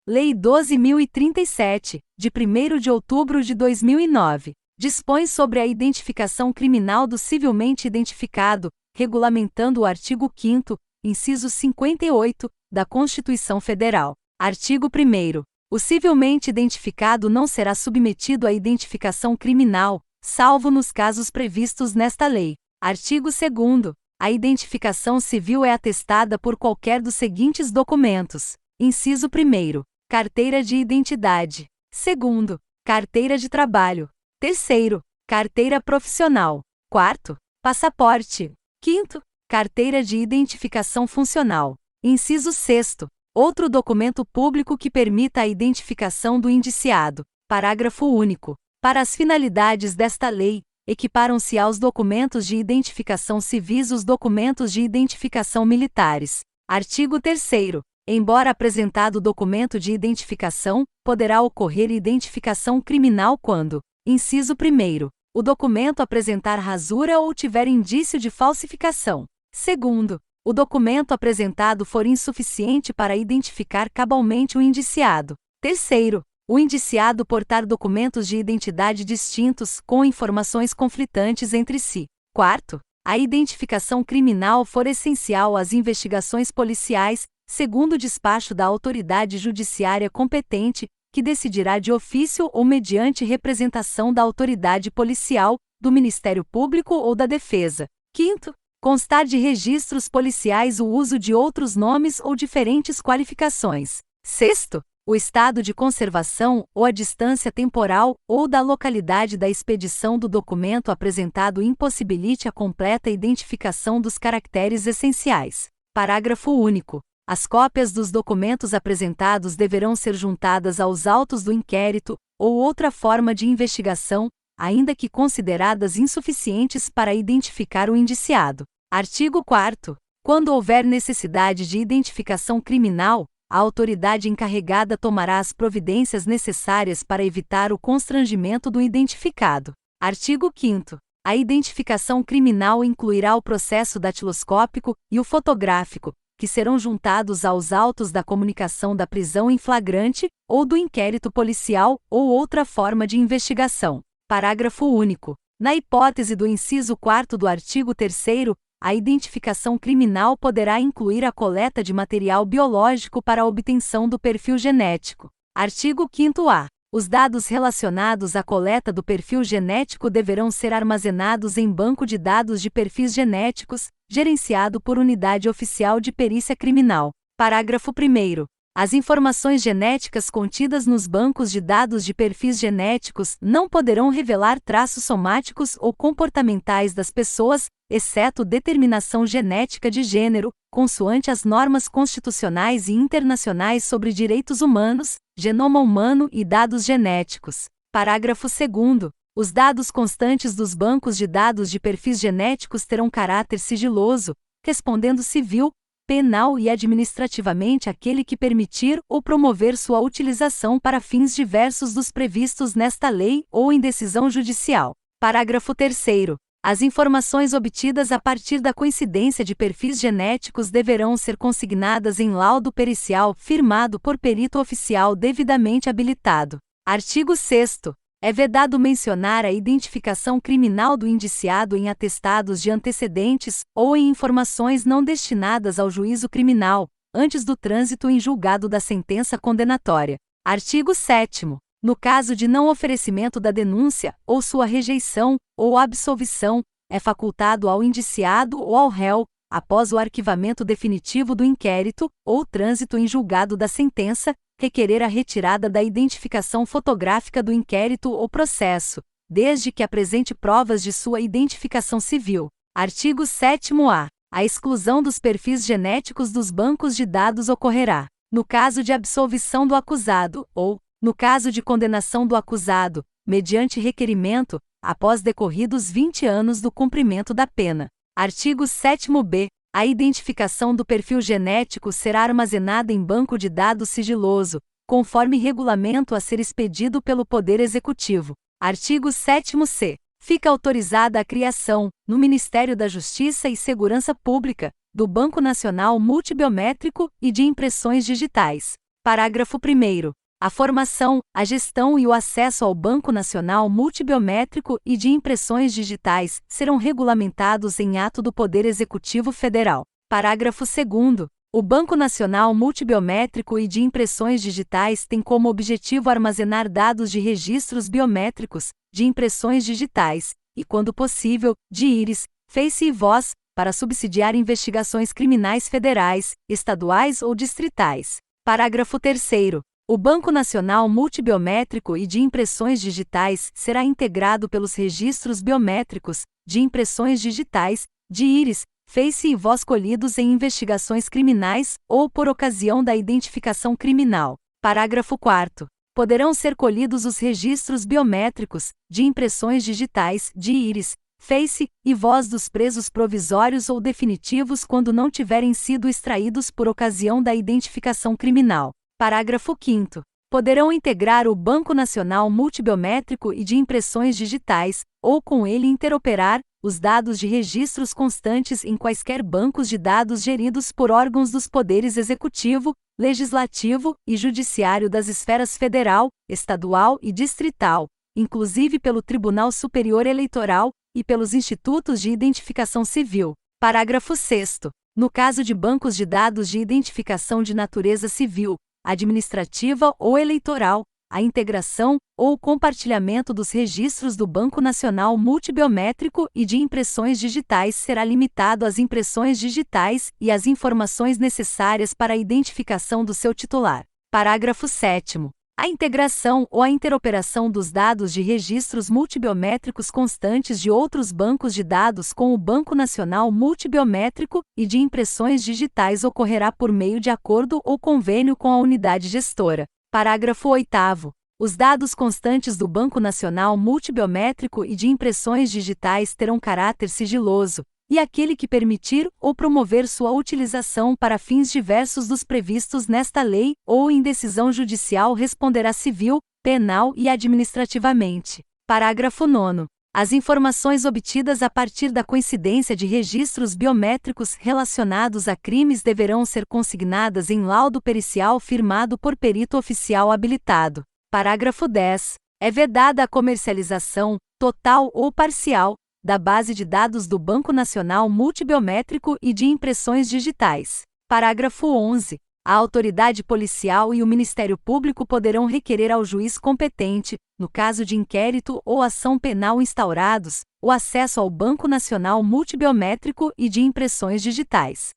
Lei 12.037, de 1º de outubro de 2009, dispõe sobre a identificação criminal do civilmente identificado, regulamentando o artigo 5º, inciso 58, da Constituição Federal. Artigo 1º. O civilmente identificado não será submetido à identificação criminal, salvo nos casos previstos nesta lei. Artigo 2º. A identificação civil é atestada por qualquer dos seguintes documentos. Inciso 1º. Carteira de identidade. 2º. Carteira de trabalho. 3º. Carteira profissional. 4º. Passaporte. 5º. Carteira de identificação funcional. Inciso 6º. Outro documento público que permita a identificação do indiciado. Parágrafo único. Para as finalidades desta lei, equiparam-se aos documentos de identificação civis os documentos de identificação militares. Artigo 3º. Embora apresentado documento de identificação, poderá ocorrer identificação criminal quando: inciso 1º. O documento apresentar rasura ou tiver indício de falsificação. 2º. O documento apresentado for insuficiente para identificar cabalmente o indiciado. 3º. O indiciado portar documentos de identidade distintos, com informações conflitantes entre si. 4º. A identificação criminal for essencial às investigações policiais, segundo o despacho da autoridade judiciária competente, que decidirá de ofício ou mediante representação da autoridade policial, do Ministério Público ou da Defesa. 5º. Constar de registros policiais o uso de outros nomes ou diferentes qualificações. 6º. O estado de conservação ou a distância temporal ou da localidade da expedição do documento apresentado impossibilite a completa identificação dos caracteres essenciais. Parágrafo único. As cópias dos documentos apresentados deverão ser juntadas aos autos do inquérito ou outra forma de investigação, ainda que consideradas insuficientes para identificar o indiciado. Artigo 4º. Quando houver necessidade de identificação criminal, a autoridade encarregada tomará as providências necessárias para evitar o constrangimento do identificado. Artigo 5º. A identificação criminal incluirá o processo datiloscópico e o fotográfico, que serão juntados aos autos da comunicação da prisão em flagrante, ou do inquérito policial, ou outra forma de investigação. Parágrafo único. Na hipótese do inciso 4º do artigo 3º, a identificação criminal poderá incluir a coleta de material biológico para a obtenção do perfil genético. Artigo 5º-A. Os dados relacionados à coleta do perfil genético deverão ser armazenados em banco de dados de perfis genéticos, gerenciado por unidade oficial de perícia criminal. Parágrafo 1º. As informações genéticas contidas nos bancos de dados de perfis genéticos não poderão revelar traços somáticos ou comportamentais das pessoas, exceto determinação genética de gênero, consoante as normas constitucionais e internacionais sobre direitos humanos, genoma humano e dados genéticos. Parágrafo 2º. Os dados constantes dos bancos de dados de perfis genéticos terão caráter sigiloso, respondendo civil, penal e administrativamente aquele que permitir ou promover sua utilização para fins diversos dos previstos nesta lei ou em decisão judicial. Parágrafo 3º. As informações obtidas a partir da coincidência de perfis genéticos deverão ser consignadas em laudo pericial firmado por perito oficial devidamente habilitado. Artigo 6º. É vedado mencionar a identificação criminal do indiciado em atestados de antecedentes ou em informações não destinadas ao juízo criminal, antes do trânsito em julgado da sentença condenatória. Artigo 7º. No caso de não oferecimento da denúncia, ou sua rejeição, ou absolvição, é facultado ao indiciado ou ao réu, após o arquivamento definitivo do inquérito, ou trânsito em julgado da sentença, requerer a retirada da identificação fotográfica do inquérito ou processo, desde que apresente provas de sua identificação civil. Artigo 7º-A. A exclusão dos perfis genéticos dos bancos de dados ocorrerá, no caso de absolvição do acusado, ou, no caso de condenação do acusado, mediante requerimento, após decorridos 20 anos do cumprimento da pena. Artigo 7º-B. A identificação do perfil genético será armazenada em banco de dados sigiloso, conforme regulamento a ser expedido pelo Poder Executivo. Artigo 7º-C. Fica autorizada a criação, no Ministério da Justiça e Segurança Pública, do Banco Nacional Multibiométrico e de Impressões Digitais. Parágrafo 1º. A formação, a gestão e o acesso ao Banco Nacional Multibiométrico e de Impressões Digitais serão regulamentados em ato do Poder Executivo Federal. Parágrafo 2º. O Banco Nacional Multibiométrico e de Impressões Digitais tem como objetivo armazenar dados de registros biométricos, de impressões digitais, e, quando possível, de íris, face e voz, para subsidiar investigações criminais federais, estaduais ou distritais. Parágrafo 3º. O Banco Nacional Multibiométrico e de Impressões Digitais será integrado pelos registros biométricos, de impressões digitais, de íris, face e voz colhidos em investigações criminais ou por ocasião da identificação criminal. Parágrafo 4º. Poderão ser colhidos os registros biométricos, de impressões digitais, de íris, face e voz dos presos provisórios ou definitivos quando não tiverem sido extraídos por ocasião da identificação criminal. Parágrafo 5º. Poderão integrar o Banco Nacional Multibiométrico e de Impressões Digitais, ou com ele interoperar, os dados de registros constantes em quaisquer bancos de dados geridos por órgãos dos poderes executivo, legislativo e judiciário das esferas federal, estadual e distrital, inclusive pelo Tribunal Superior Eleitoral e pelos institutos de identificação civil. Parágrafo 6º. No caso de bancos de dados de identificação de natureza civil, administrativa ou eleitoral, a integração ou compartilhamento dos registros do Banco Nacional Multibiométrico e de Impressões Digitais será limitado às impressões digitais e às informações necessárias para a identificação do seu titular. Parágrafo 7º. A integração ou a interoperação dos dados de registros multibiométricos constantes de outros bancos de dados com o Banco Nacional Multibiométrico e de Impressões Digitais ocorrerá por meio de acordo ou convênio com a unidade gestora. Parágrafo 8º. Os dados constantes do Banco Nacional Multibiométrico e de Impressões Digitais terão caráter sigiloso, e aquele que permitir ou promover sua utilização para fins diversos dos previstos nesta lei ou em decisão judicial responderá civil, penal e administrativamente. Parágrafo 9º. As informações obtidas a partir da coincidência de registros biométricos relacionados a crimes deverão ser consignadas em laudo pericial firmado por perito oficial habilitado. Parágrafo 10. É vedada a comercialização, total ou parcial, da base de dados do Banco Nacional Multibiométrico e de Impressões Digitais. Parágrafo 11. A autoridade policial e o Ministério Público poderão requerer ao juiz competente, no caso de inquérito ou ação penal instaurados, o acesso ao Banco Nacional Multibiométrico e de Impressões Digitais.